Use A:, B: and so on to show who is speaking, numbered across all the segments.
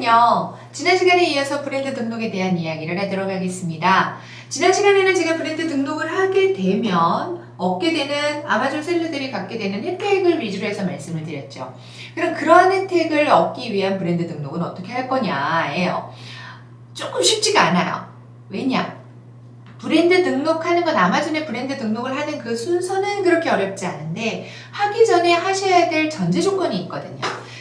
A: 오늘은요, 지난 시간에 이어서 브랜드 등록에 대한 이야기를 하도록 하겠습니다. 지난 시간에는 제가 브랜드 등록을 하게 되면 얻게 되는 아마존 셀러들이 갖게 되는 혜택을 위주로 해서 말씀을 드렸죠. 그럼 그러한 혜택을 얻기 위한 브랜드 등록은 어떻게 할 거냐예요. 조금 쉽지가 않아요. 왜냐? 브랜드 등록하는 건 아마존에 브랜드 등록을 하는 그 순서는 그렇게 어렵지 않은데 하기 전에 하셔야 될 전제 조건이 있거든요.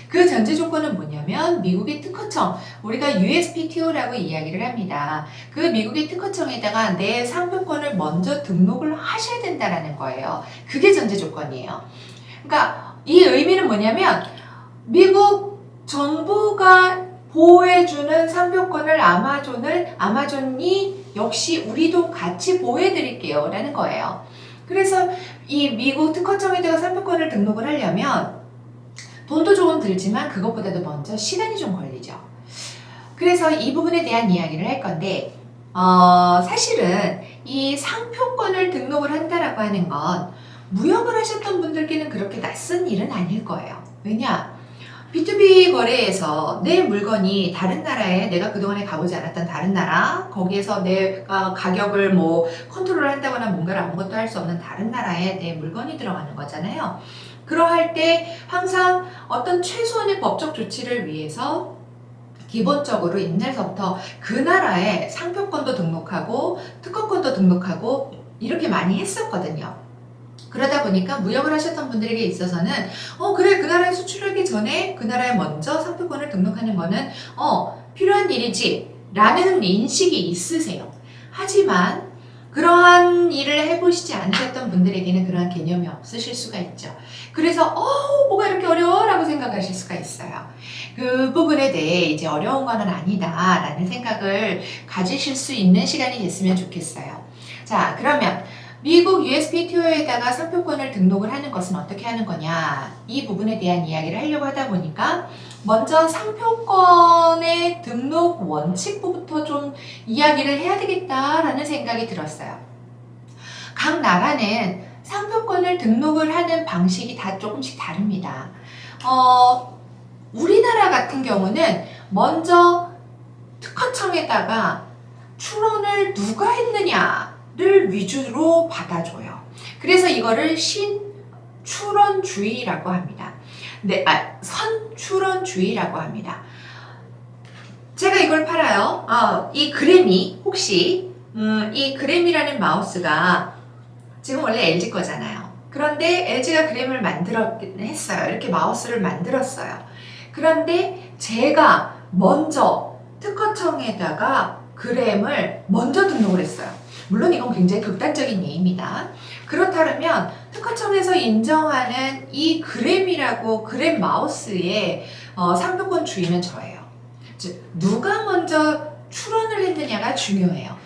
A: 그 전제 조건은 뭐냐면 미국의 특허청, 우리가 USPTO라고 이야기를 합니다. 그 미국의 특허청에다가 내 상표권을 먼저 등록을 하셔야 된다는 거예요. 그게 전제 조건이에요. 그러니까 이 의미는 뭐냐면 미국 정부가 보호해주는 상표권을 아마존이 역시 우리도 같이 보호해드릴게요 라는 거예요. 그래서 이 미국 특허청에다가 상표권을 등록을 하려면 돈도 조금 들지만 그것보다도 먼저 시간이 좀 걸리죠. 그래서 이 부분에 대한 이야기를 할 건데 사실은 이 상표권을 등록을 한다라고 하는 건 무역을 하셨던 분들께는 그렇게 낯선 일은 아닐 거예요. 왜냐? B2B 거래에서 내 물건이 다른 나라에 내가 그동안에 가보지 않았던 다른 나라, 거기에서 내가 가격을 컨트롤 한다거나 뭔가를 아무것도 할 수 없는 다른 나라에 내 물건이 들어가는 거잖아요. 그러할 때 항상 어떤 최소한의 법적 조치를 위해서 기본적으로 옛날서부터 그 나라에 상표권도 등록하고 특허권도 등록하고 이렇게 많이 했었거든요. 그러다 보니까 무역을 하셨던 분들에게 있어서는 그래 그 나라에 수출하기 전에 그 나라에 먼저 상표권을 등록하는 거는 필요한 일이지 라는 인식이 있으세요. 하지만 그러한 일을 해보시지 않으셨던 분들에게는 그러한 개념이 없으실 수가 있죠. 그래서 뭐가 이렇게 어려워? 라고 생각하실 수가 있어요. 그 부분에 대해 이제 어려운 거는 아니다 라는 생각을 가지실 수 있는 시간이 됐으면 좋겠어요. 자, 그러면 미국 USPTO에다가 상표권을 등록을 하는 것은 어떻게 하는 거냐, 이 부분에 대한 이야기를 하려고 하다 보니까 먼저 상표권의 등록 원칙부터 좀 이야기를 해야 되겠다라는 생각이 들었어요. 각 나라는 상표권을 등록을 하는 방식이 다 조금씩 다릅니다. 우리나라 같은 경우는 먼저 특허청에다가 출원을 누가 했느냐를 위주로 받아줘요. 그래서 이거를 신출원주의라고 합니다. 선출원주의라고 합니다. 제가 이걸 팔아요. 이 그래미, 혹시 이 그래미라는 마우스가 지금 원래 LG 거잖아요. 그런데 LG가 그램을 했어요. 이렇게 마우스를 만들었어요. 그런데 제가 먼저 특허청에다가 그램을 먼저 등록을 했어요. 물론 이건 굉장히 극단적인 예입니다. 그렇다면 특허청에서 인정하는 이 그램이라고 그램 마우스의 상표권 주인은 저예요. 즉 누가 먼저 출원을 했느냐가 중요해요.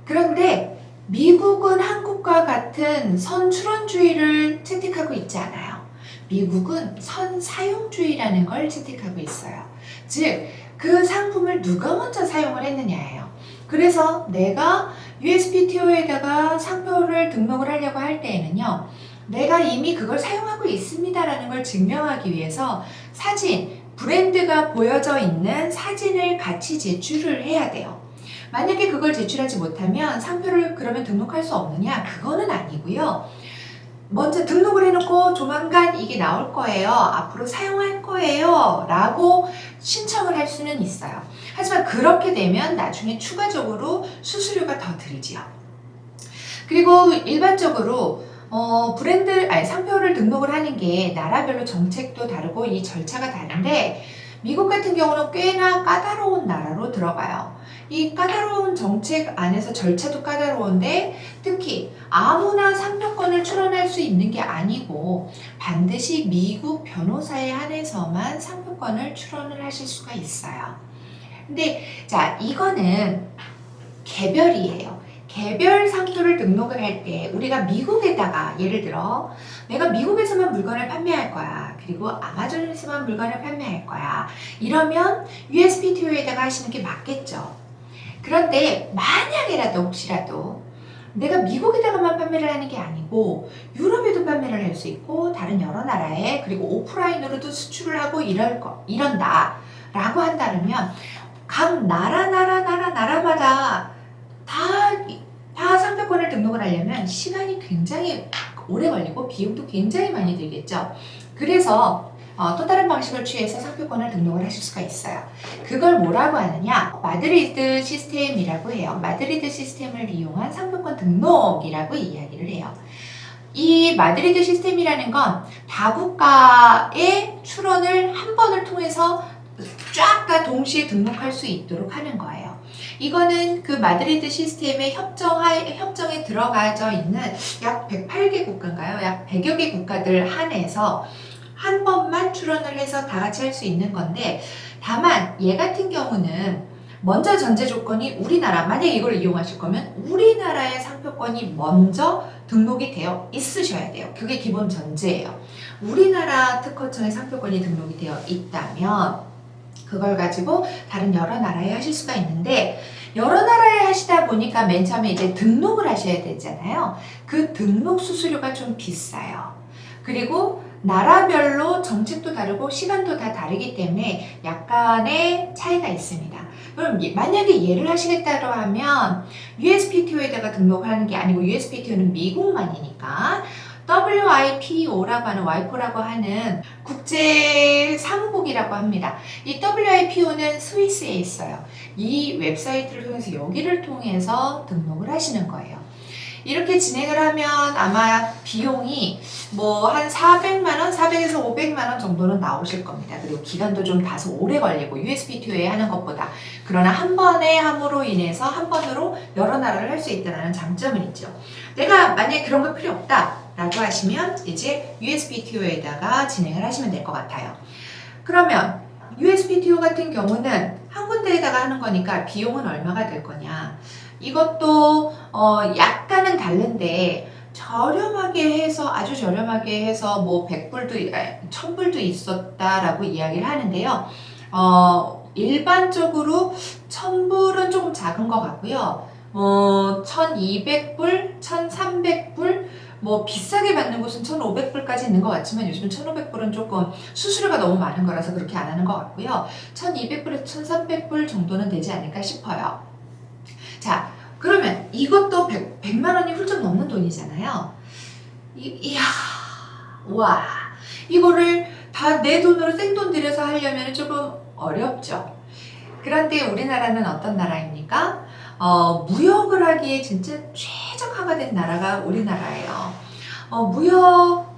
A: 그런데 미국은 한국과 같은 선출원주의를 채택하고 있지 않아요. 미국은 선사용주의라는 걸 채택하고 있어요. 즉, 그 상품을 누가 먼저 사용을 했느냐예요. 그래서 내가 USPTO에다가 상표를 등록을 하려고 할 때에는요, 내가 이미 그걸 사용하고 있습니다라는 걸 증명하기 위해서 사진, 브랜드가 보여져 있는 사진을 같이 제출을 해야 돼요. 만약에 그걸 제출하지 못하면 상표를 그러면 등록할 수 없느냐? 그거는 아니고요. 먼저 등록을 해놓고 조만간 이게 나올 거예요. 앞으로 사용할 거예요. 라고 신청을 할 수는 있어요. 하지만 그렇게 되면 나중에 추가적으로 수수료가 더 들지요. 그리고 일반적으로 상표를 등록을 하는 게 나라별로 정책도 다르고 이 절차가 다른데 미국 같은 경우는 꽤나 까다로운 나라로 들어가요. 이 까다로운 정책 안에서 절차도 까다로운데 특히 아무나 상표권을 출원할 수 있는 게 아니고 반드시 미국 변호사에 한해서만 상표권을 출원을 하실 수가 있어요. 근데 자, 이거는 개별이에요. 개별 상표를 등록을 할 때 우리가 미국에다가 예를 들어 내가 미국에서만 물건을 판매할 거야. 그리고 아마존에서만 물건을 판매할 거야. 이러면 USPTO에다가 하시는 게 맞겠죠. 그런데 만약에라도 혹시라도 내가 미국에다가만 판매를 하는 게 아니고 유럽에도 판매를 할 수 있고 다른 여러 나라에 그리고 오프라인으로도 수출을 하고 이런다 라고 한다면 각 나라마다 다 상표권을 등록을 하려면 시간이 굉장히 오래 걸리고 비용도 굉장히 많이 들겠죠. 그래서 또 다른 방식을 취해서 상표권을 등록을 하실 수가 있어요. 그걸 뭐라고 하느냐? 마드리드 시스템이라고 해요. 마드리드 시스템을 이용한 상표권 등록이라고 이야기를 해요. 이 마드리드 시스템이라는 건 다국가의 출원을 한 번을 통해서 쫙 다 동시에 등록할 수 있도록 하는 거예요. 이거는 그 마드리드 시스템의 협정에 들어가져 있는 약 108개 국가인가요? 약 100여 개 국가들 한해서 한 번만 출원을 해서 다 같이 할 수 있는 건데, 다만 얘 같은 경우는 먼저 전제 조건이 우리나라, 만약 이걸 이용하실 거면 우리나라의 상표권이 먼저 등록이 되어 있으셔야 돼요. 그게 기본 전제예요. 우리나라 특허청의 상표권이 등록이 되어 있다면 그걸 가지고 다른 여러 나라에 하실 수가 있는데, 여러 나라에 하시다 보니까 맨 처음에 이제 등록을 하셔야 되잖아요. 그 등록 수수료가 좀 비싸요. 그리고 나라별로 정책도 다르고 시간도 다 다르기 때문에 약간의 차이가 있습니다. 그럼 만약에 얘를 하시겠다고 하면 USPTO에다가 등록하는 게 아니고, USPTO는 미국만이니까 WIPO라고 하는, 와이포라고 하는 국제 사무국이라고 합니다. 이 WIPO는 스위스에 있어요. 이 웹사이트를 통해서, 여기를 통해서 등록을 하시는 거예요. 이렇게 진행을 하면 아마 비용이 뭐 한 400만원, 400에서 500만원 정도는 나오실 겁니다. 그리고 기간도 좀 다소 오래 걸리고, USPTO에 하는 것보다. 그러나 한 번에 함으로 인해서 한 번으로 여러 나라를 할 수 있다는 장점은 있죠. 내가 만약에 그런 거 필요 없다 라고 하시면 이제 USPTO에다가 진행을 하시면 될 것 같아요. 그러면 USPTO 같은 경우는 한 군데에다가 하는 거니까 비용은 얼마가 될 거냐? 이것도 약간은 다른데, 저렴하게 해서, 아주 저렴하게 해서 뭐 100불도 1000불도 있었다라고 이야기를 하는데요. 일반적으로 1000불은 조금 작은 것 같고요. 1200불, 1300불, 뭐 비싸게 받는 곳은 1500불까지 있는 것 같지만, 요즘은 1500불은 조금 수수료가 너무 많은 거라서 그렇게 안 하는 것 같고요. 1200불에서 1300불 정도는 되지 않을까 싶어요. 자, 그러면 이것도 100만 원이 훌쩍 넘는 돈이잖아요. 이야, 와, 이거를 다 내 돈으로 생돈 들여서 하려면 조금 어렵죠. 그런데 우리나라는 어떤 나라입니까? 무역을 하기에 진짜 최적화가 된 나라가 우리나라예요. 무역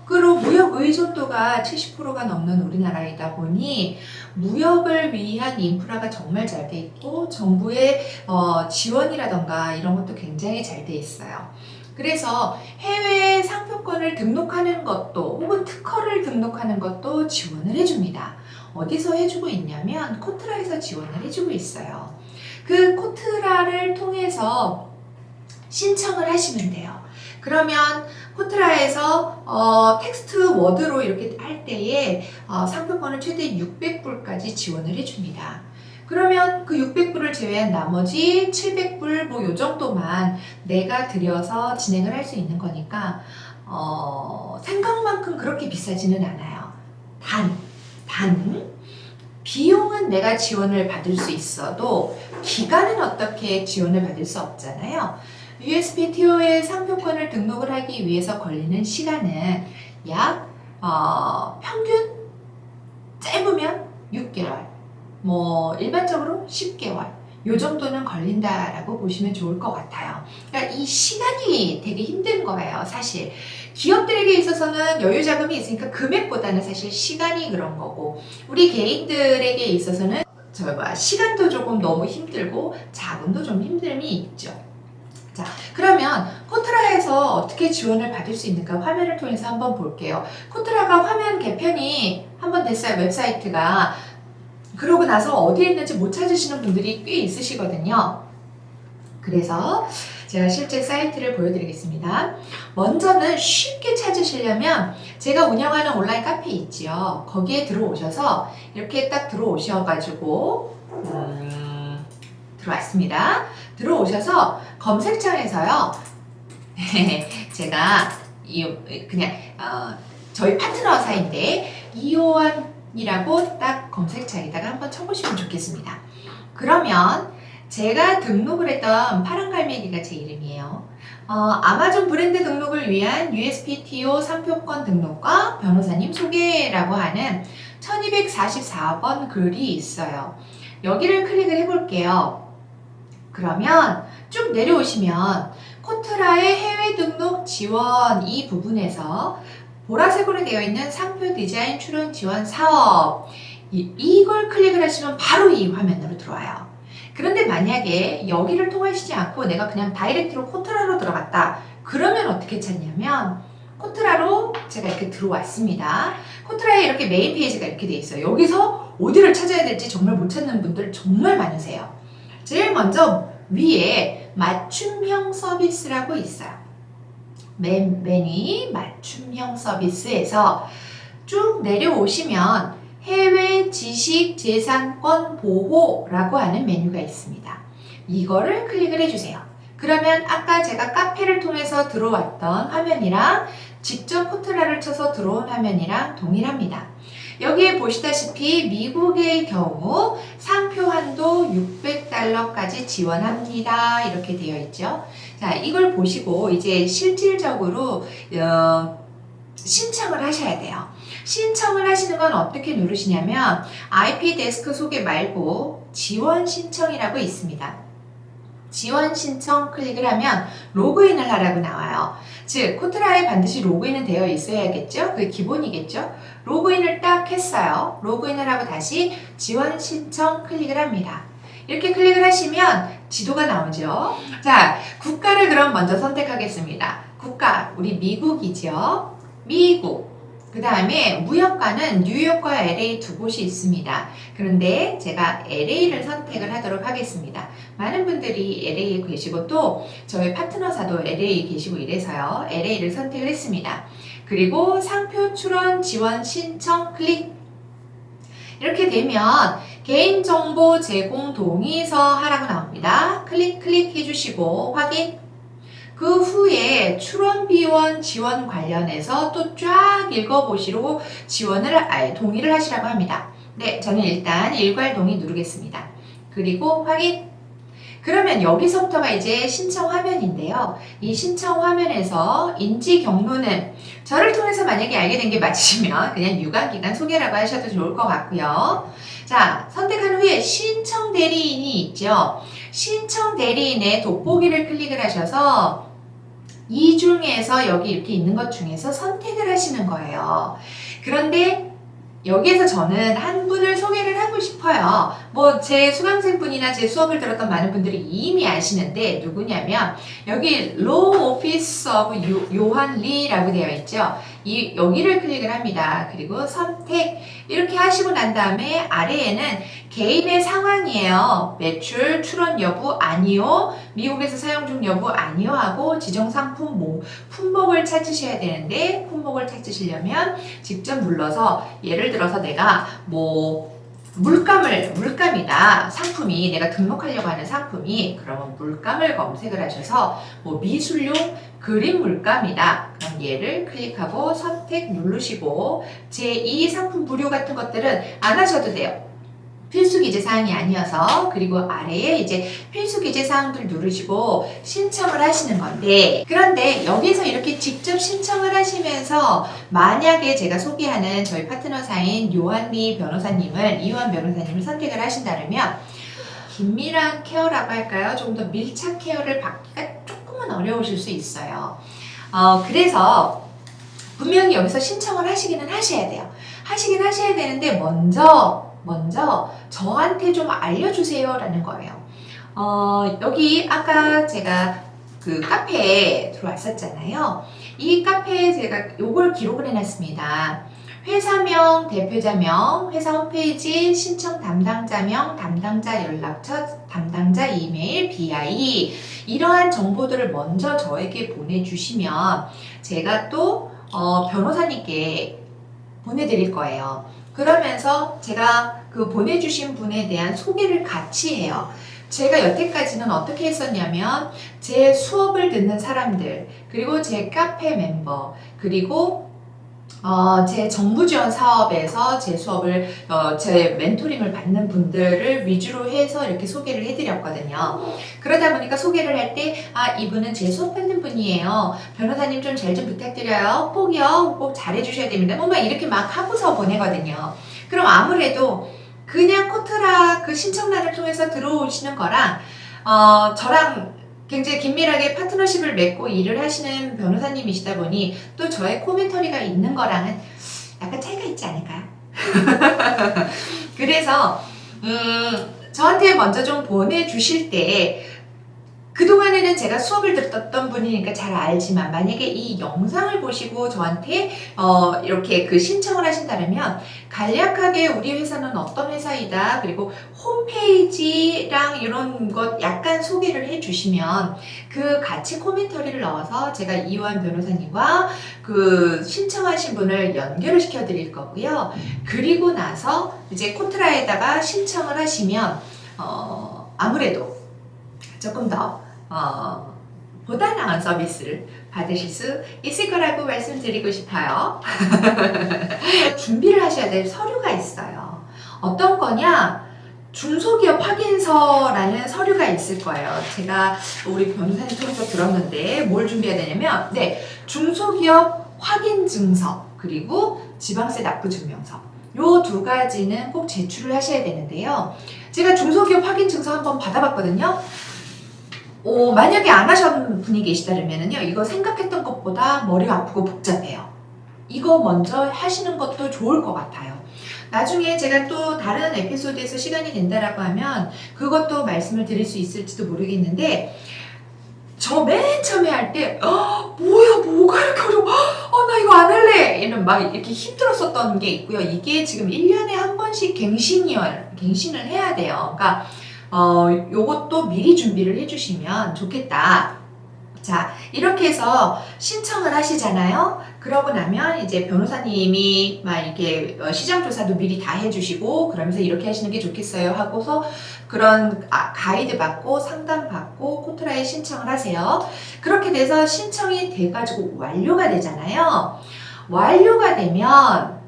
A: 의존도가 70%가 넘는 우리나라이다 보니 무역을 위한 인프라가 정말 잘 돼 있고, 정부의 지원이라던가 이런 것도 굉장히 잘 돼 있어요. 그래서 해외 상표권을 등록하는 것도, 혹은 특허를 등록하는 것도 지원을 해줍니다. 어디서 해주고 있냐면 코트라에서 지원을 해주고 있어요. 그 코트라를 통해서 신청을 하시면 돼요. 그러면 코트라에서 텍스트 워드로 이렇게 할 때에 상표권을 최대 600불까지 지원을 해줍니다. 그러면 그 600불을 제외한 나머지 700불 뭐 요 정도만 내가 들여서 진행을 할 수 있는 거니까 생각만큼 그렇게 비싸지는 않아요. 단 비용은 내가 지원을 받을 수 있어도 기간은 어떻게 지원을 받을 수 없잖아요. USPTO의 상표권을 등록을 하기 위해서 걸리는 시간은 약 평균 짧으면 6개월, 뭐 일반적으로 10개월 요 정도는 걸린다라고 보시면 좋을 것 같아요. 그러니까 이 시간이 되게 힘든 거예요, 사실. 기업들에게 있어서는 여유 자금이 있으니까 금액보다는 사실 시간이 그런 거고, 우리 개인들에게 있어서는 시간도 조금 너무 힘들고 자금도 좀 힘듦이 있죠. 자, 그러면 코트라에서 어떻게 지원을 받을 수 있는가 화면을 통해서 한번 볼게요. 코트라가 화면 개편이 한번 됐어요, 웹사이트가. 그러고 나서 어디에 있는지 못 찾으시는 분들이 꽤 있으시거든요. 그래서 제가 실제 사이트를 보여드리겠습니다. 먼저는 쉽게 찾으시려면 제가 운영하는 온라인 카페 있지요. 거기에 들어오셔서 이렇게 딱 들어오셔가지고 들어왔습니다. 들어오셔서 검색창에서요. 제가 그냥 저희 파트너사인데 이호환 이라고 딱 검색창에다가 한번 쳐보시면 좋겠습니다. 그러면 제가 등록을 했던 파란갈매기가 제 이름이에요. 아마존 브랜드 등록을 위한 USPTO 상표권 등록과 변호사님 소개라고 하는 1244번 글이 있어요. 여기를 클릭을 해볼게요. 그러면 쭉 내려오시면 코트라의 해외 등록 지원 이 부분에서 보라색으로 되어 있는 상표 디자인 출원 지원 사업 이걸 클릭을 하시면 바로 이 화면으로 들어와요. 그런데 만약에 여기를 통하시지 않고 내가 그냥 다이렉트로 코트라로 들어갔다. 그러면 어떻게 찾냐면 코트라로 제가 이렇게 들어왔습니다. 코트라에 이렇게 메인 페이지가 이렇게 돼 있어요. 여기서 어디를 찾아야 될지 정말 못 찾는 분들 정말 많으세요. 제일 먼저 위에 맞춤형 서비스라고 있어요. 맨 위 맞춤형 서비스에서 쭉 내려오시면 해외 지식 재산권 보호라고 하는 메뉴가 있습니다. 이거를 클릭을 해주세요. 그러면 아까 제가 카페를 통해서 들어왔던 화면이랑 직접 코트라를 쳐서 들어온 화면이랑 동일합니다. 여기에 보시다시피 미국의 경우 상표 한도 600달러까지 지원합니다. 이렇게 되어 있죠. 자, 이걸 보시고 이제 실질적으로 신청을 하셔야 돼요. 신청을 하시는 건 어떻게 누르시냐면 IP 데스크 소개 말고 지원 신청이라고 있습니다. 지원 신청 클릭을 하면 로그인을 하라고 나와요. 즉 코트라에 반드시 로그인은 되어 있어야겠죠? 그게 기본이겠죠? 로그인을 딱 했어요. 로그인을 하고 다시 지원 신청 클릭을 합니다. 이렇게 클릭을 하시면 지도가 나오죠. 자, 국가를 그럼 먼저 선택하겠습니다. 국가, 우리 미국이죠. 미국. 그 다음에 무역과는 뉴욕과 LA 두 곳이 있습니다. 그런데 제가 LA를 선택을 하도록 하겠습니다. 많은 분들이 LA에 계시고 또 저희 파트너사도 LA에 계시고 이래서요. LA를 선택을 했습니다. 그리고 상표 출원 지원 신청 클릭. 이렇게 되면 개인정보 제공 동의서 하라고 나옵니다. 클릭 해주시고 확인. 그 후에 출원 비원 지원 관련해서 또 쫙 읽어보시고 동의를 하시라고 합니다. 네, 저는 일단 일괄 동의 누르겠습니다. 그리고 확인. 그러면 여기서부터가 이제 신청 화면인데요. 이 신청 화면에서 인지 경로는 저를 통해서 만약에 알게 된 게 맞으시면 그냥 유관기관 소개라고 하셔도 좋을 것 같고요. 자, 선택한 후에 신청 대리인이 있죠. 신청 대리인의 돋보기를 클릭을 하셔서 이 중에서 여기 이렇게 있는 것 중에서 선택을 하시는 거예요. 그런데 여기에서 저는 한 분을 소개를 하고 싶어요. 뭐 제 수강생분이나 제 수업을 들었던 많은 분들이 이미 아시는데 누구냐면 여기 Law Office of 요한 리라고 되어 있죠. 여기를 클릭을 합니다. 그리고 선택 이렇게 하시고 난 다음에 아래에는 개인의 상황이에요. 매출, 출원 여부 아니요. 미국에서 사용 중 여부 아니요 하고 지정 상품 품목을 찾으셔야 되는데 품목을 찾으시려면 직접 눌러서 예를 들어서 내가 물감이다. 상품이 내가 등록하려고 하는 상품이 그러면 물감을 검색을 하셔서 미술용 그림 물감이다. 그럼 얘를 클릭하고 선택 누르시고 제2 상품 무료 같은 것들은 안 하셔도 돼요. 필수 기재 사항이 아니어서. 그리고 아래에 이제 필수 기재 사항들 누르시고 신청을 하시는 건데, 그런데 여기서 이렇게 직접 신청을 하시면서 만약에 제가 소개하는 저희 파트너사인 이완 변호사님을 선택을 하신다면 긴밀한 케어라고 할까요? 조금 더 밀착 케어를 받기가 조금은 어려우실 수 있어요. 그래서 분명히 여기서 신청을 하시기는 하셔야 돼요. 하시긴 하셔야 되는데 먼저 저한테 좀 알려주세요 라는 거예요. 여기 아까 제가 그 카페에 들어왔었잖아요. 이 카페에 제가 요걸 기록을 해놨습니다. 회사명, 대표자명, 회사 홈페이지, 신청 담당자명, 담당자 연락처, 담당자 이메일, BI 이러한 정보들을 먼저 저에게 보내주시면 제가 또 변호사님께 보내드릴 거예요. 그러면서 제가 그 보내주신 분에 대한 소개를 같이 해요. 제가 여태까지는 어떻게 했었냐면 제 수업을 듣는 사람들, 그리고 제 카페 멤버, 그리고 제 정부 지원 사업에서 제 수업을, 제 멘토링을 받는 분들을 위주로 해서 이렇게 소개를 해드렸거든요. 그러다 보니까 소개를 할 때, 이분은 제 수업 받는 분이에요. 변호사님 좀 잘 좀 부탁드려요. 꼭이요. 꼭 잘해주셔야 됩니다. 막 이렇게 막 하고서 보내거든요. 그럼 아무래도 그냥 코트라 그 신청란을 통해서 들어오시는 거랑, 저랑 굉장히 긴밀하게 파트너십을 맺고 일을 하시는 변호사님이시다 보니 또 저의 코멘터리가 있는 거랑은 약간 차이가 있지 않을까요? 그래서 저한테 먼저 좀 보내주실 때 그동안에는 제가 수업을 들었던 분이니까 잘 알지만 만약에 이 영상을 보시고 저한테 이렇게 그 신청을 하신다면 간략하게 우리 회사는 어떤 회사이다, 그리고 홈페이지랑 이런 것 약간 소개를 해주시면 그 같이 코멘터리를 넣어서 제가 이완 변호사님과 그 신청하신 분을 연결을 시켜 드릴 거고요. 그리고 나서 이제 코트라에다가 신청을 하시면 아무래도 조금 더 보다 나은 서비스를 받으실 수 있을 거라고 말씀드리고 싶어요. 준비를 하셔야 될 서류가 있어요. 어떤 거냐? 중소기업 확인서라는 서류가 있을 거예요. 제가 우리 변호사님 통해서 들었는데 뭘 준비해야 되냐면, 중소기업 확인증서 그리고 지방세 납부증명서, 요 두 가지는 꼭 제출을 하셔야 되는데요. 제가 중소기업 확인증서 한번 받아봤거든요. 만약에 안 하신 분이 계시다면요, 이거 생각했던 것보다 머리가 아프고 복잡해요. 이거 먼저 하시는 것도 좋을 것 같아요. 나중에 제가 또 다른 에피소드에서 시간이 된다라고 하면 그것도 말씀을 드릴 수 있을지도 모르겠는데, 저 맨 처음에 할 때 뭐가 이렇게 어려워, 나 이거 안 할래, 이런 막 이렇게 힘들었었던 게 있고요. 이게 지금 1년에 한 번씩 갱신을 해야 돼요. 그러니까 요것도 미리 준비를 해주시면 좋겠다. 자, 이렇게 해서 신청을 하시잖아요. 그러고 나면 이제 변호사님이 막 이렇게 시장조사도 미리 다 해주시고, 그러면서 이렇게 하시는 게 좋겠어요 하고서 그런 가이드 받고 상담 받고 코트라에 신청을 하세요. 그렇게 돼서 신청이 돼가지고 완료가 되잖아요. 완료가 되면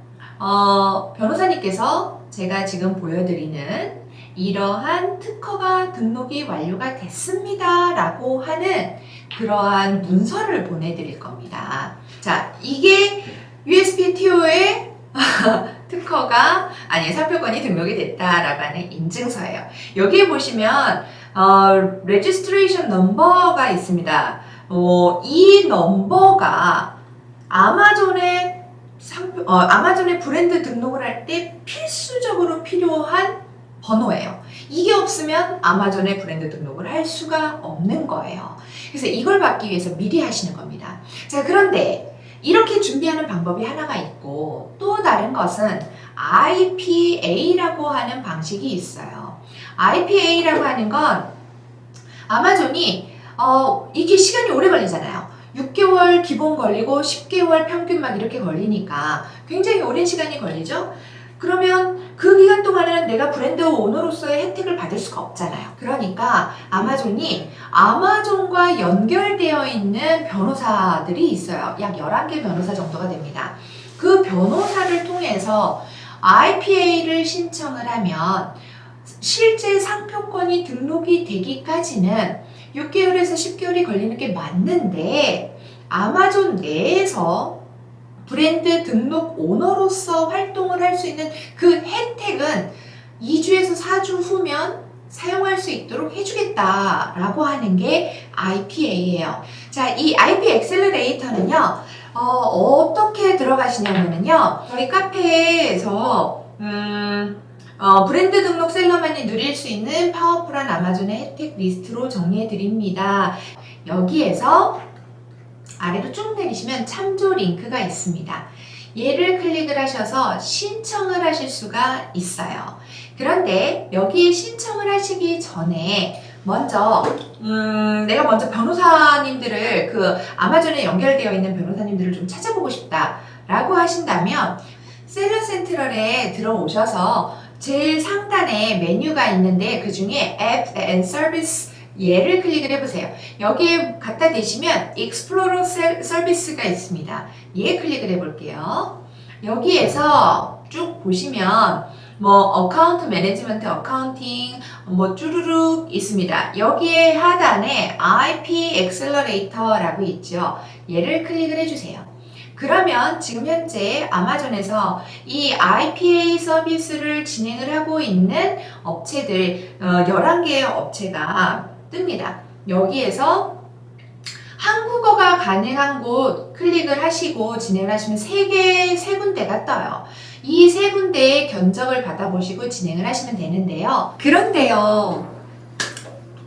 A: 변호사님께서 제가 지금 보여드리는 이러한 특허가 등록이 완료가 됐습니다 라고 하는 그러한 문서를 보내드릴 겁니다. 자, 이게 USPTO의 특허가, 상표권이 등록이 됐다라고 하는 인증서예요. 여기에 보시면 registration number가 있습니다. 이 넘버가 아마존의 브랜드 등록을 할 때 필수적으로 필요한 번호예요. 이게 없으면 아마존의 브랜드 등록을 할 수가 없는 거예요. 그래서 이걸 받기 위해서 미리 하시는 겁니다. 자, 그런데 이렇게 준비하는 방법이 하나가 있고, 또 다른 것은 IPA라고 하는 방식이 있어요. IPA라고 하는 건 아마존이 이게 시간이 오래 걸리잖아요. 6개월 기본 걸리고 10개월 평균 막 이렇게 걸리니까 굉장히 오랜 시간이 걸리죠. 그러면 그 기간 동안에는 내가 브랜드 오너로서의 혜택을 받을 수가 없잖아요. 그러니까 아마존이 아마존과 연결되어 있는 변호사들이 있어요. 약 11개 변호사 정도가 됩니다. 그 변호사를 통해서 IPA를 신청을 하면 실제 상표권이 등록이 되기까지는 6개월에서 10개월이 걸리는 게 맞는데, 아마존 내에서 브랜드 등록 오너로서 활동을 할 수 있는 그 혜택은 2주에서 4주 후면 사용할 수 있도록 해주겠다라고 하는 게 IPA예요. 자, 이 IP 엑셀러레이터는요, 어떻게 들어가시냐면요, 저희 카페에서 브랜드 등록 셀러만이 누릴 수 있는 파워풀한 아마존의 혜택 리스트로 정리해 드립니다. 여기에서 아래로 쭉 내리시면 참조 링크가 있습니다. 얘를 클릭을 하셔서 신청을 하실 수가 있어요. 그런데 여기에 신청을 하시기 전에 먼저 내가 먼저 변호사님들을, 그 아마존에 연결되어 있는 변호사님들을 좀 찾아보고 싶다 라고 하신다면 셀러 센트럴에 들어오셔서 제일 상단에 메뉴가 있는데 그 중에 App and Service, 얘를 클릭을 해보세요. 여기에 갖다 대시면 Explorer 서비스가 있습니다. 얘 클릭을 해볼게요. 여기에서 쭉 보시면 뭐 어카운트 매니지먼트, 어카운팅 뭐 쭈루룩 있습니다. 여기에 하단에 IP 엑셀러레이터라고 있죠. 얘를 클릭을 해주세요. 그러면 지금 현재 아마존에서 이 IPA 서비스를 진행을 하고 있는 업체들 11개의 업체가 뜹니다. 여기에서 한국어가 가능한 곳 클릭을 하시고 진행을 하시면 세 군데가 떠요. 이 세 군데의 견적을 받아보시고 진행을 하시면 되는데요. 그런데요,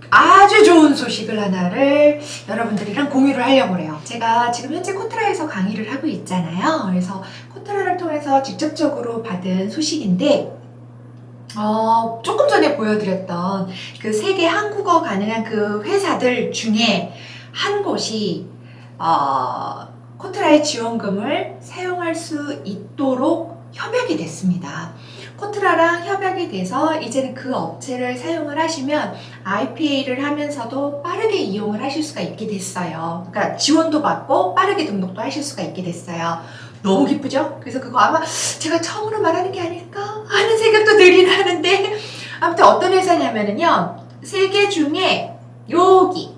A: 아주 좋은 소식을 하나를 여러분들이랑 공유를 하려고 해요. 제가 지금 현재 코트라에서 강의를 하고 있잖아요. 그래서 코트라를 통해서 직접적으로 받은 소식인데 조금 전에 보여드렸던 그 세계 한국어 가능한 그 회사들 중에 한 곳이 코트라의 지원금을 사용할 수 있도록 협약이 됐습니다. 코트라랑 협약이 돼서 이제는 그 업체를 사용을 하시면 IPA를 하면서도 빠르게 이용을 하실 수가 있게 됐어요. 그러니까 지원도 받고 빠르게 등록도 하실 수가 있게 됐어요. 너무 기쁘죠? 그래서 그거 아마 제가 처음으로 말하는 게 아닐까 하는 생각도 들긴 하는데, 아무튼 어떤 회사냐면요, 세계 중에 여기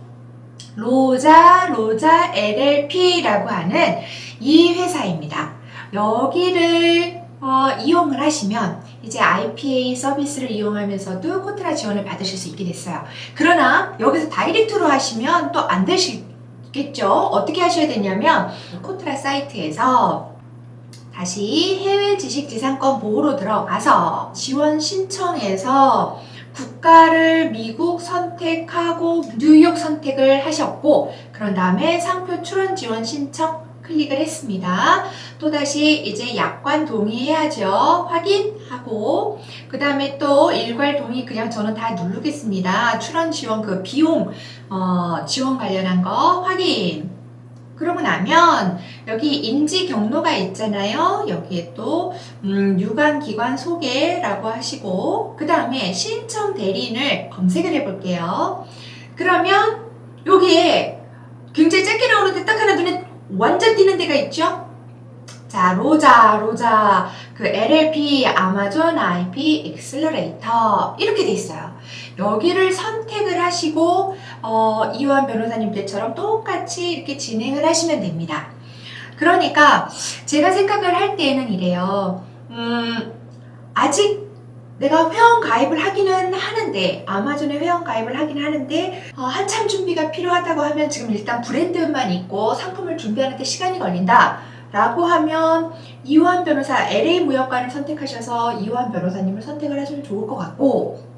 A: 로자 LLP라고 하는 이 회사입니다. 여기를 이용을 하시면 이제 IPA 서비스를 이용하면서도 코트라 지원을 받으실 수 있게 됐어요. 그러나 여기서 다이렉트로 하시면 또 안 되시겠죠? 어떻게 하셔야 되냐면 코트라 사이트에서 다시 해외 지식재산권 보호로 들어가서 지원 신청에서 국가를 미국 선택하고 뉴욕 선택을 하셨고, 그런 다음에 상표 출원 지원 신청 클릭을 했습니다. 또다시 이제 약관 동의해야죠. 확인하고, 그 다음에 또 일괄 동의 그냥 저는 다 누르겠습니다. 출원 지원 그 비용 지원 관련한 거 확인. 그러고 나면 여기 인지 경로가 있잖아요. 여기에 또 유관기관 소개라고 하시고, 그 다음에 신청 대리인을 검색을 해볼게요. 그러면 여기에 굉장히 짧게 나오는데 딱 하나 눈에 완전 띄는 데가 있죠. 자, 로자 그 LLP 아마존 IP 엑셀러레이터 이렇게 돼 있어요. 여기를 선택을 하시고 이완 변호사님 때처럼 똑같이 이렇게 진행을 하시면 됩니다. 그러니까 제가 생각을 할 때는 이래요. 아직 내가 회원 가입을 하기는 하는데, 아마존에 회원 가입을 하긴 하는데 한참 준비가 필요하다고 하면 지금 일단 브랜드만 있고 상품을 준비하는데 시간이 걸린다 라고 하면 이완 변호사 LA 무역관을 선택하셔서 이완 변호사님을 선택을 하시면 좋을 것 같고,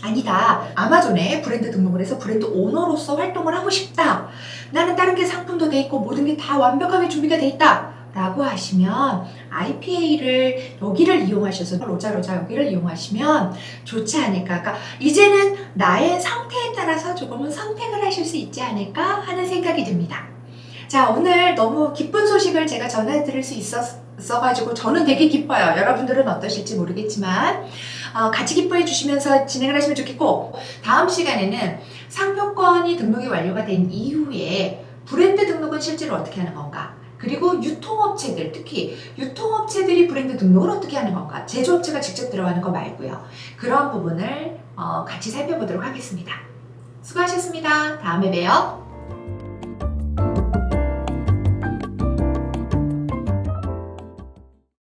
A: 아니다, 아마존에 브랜드 등록을 해서 브랜드 오너로서 활동을 하고 싶다, 나는 다른 게 상품도 돼 있고 모든 게 다 완벽하게 준비가 돼 있다 라고 하시면 IPA를 여기를 이용하셔서 로자 여기를 이용하시면 좋지 않을까. 그러니까 이제는 나의 상태에 따라서 조금은 선택을 하실 수 있지 않을까 하는 생각이 듭니다. 자, 오늘 너무 기쁜 소식을 제가 전해드릴 수 있었어가지고 저는 되게 기뻐요. 여러분들은 어떠실지 모르겠지만 같이 기뻐해 주시면서 진행을 하시면 좋겠고, 다음 시간에는 상표권이 등록이 완료가 된 이후에 브랜드 등록은 실제로 어떻게 하는 건가, 그리고 유통업체들, 특히 유통업체들이 브랜드 등록을 어떻게 하는 건가, 제조업체가 직접 들어가는 거 말고요. 그런 부분을 같이 살펴보도록 하겠습니다. 수고하셨습니다. 다음에 봬요.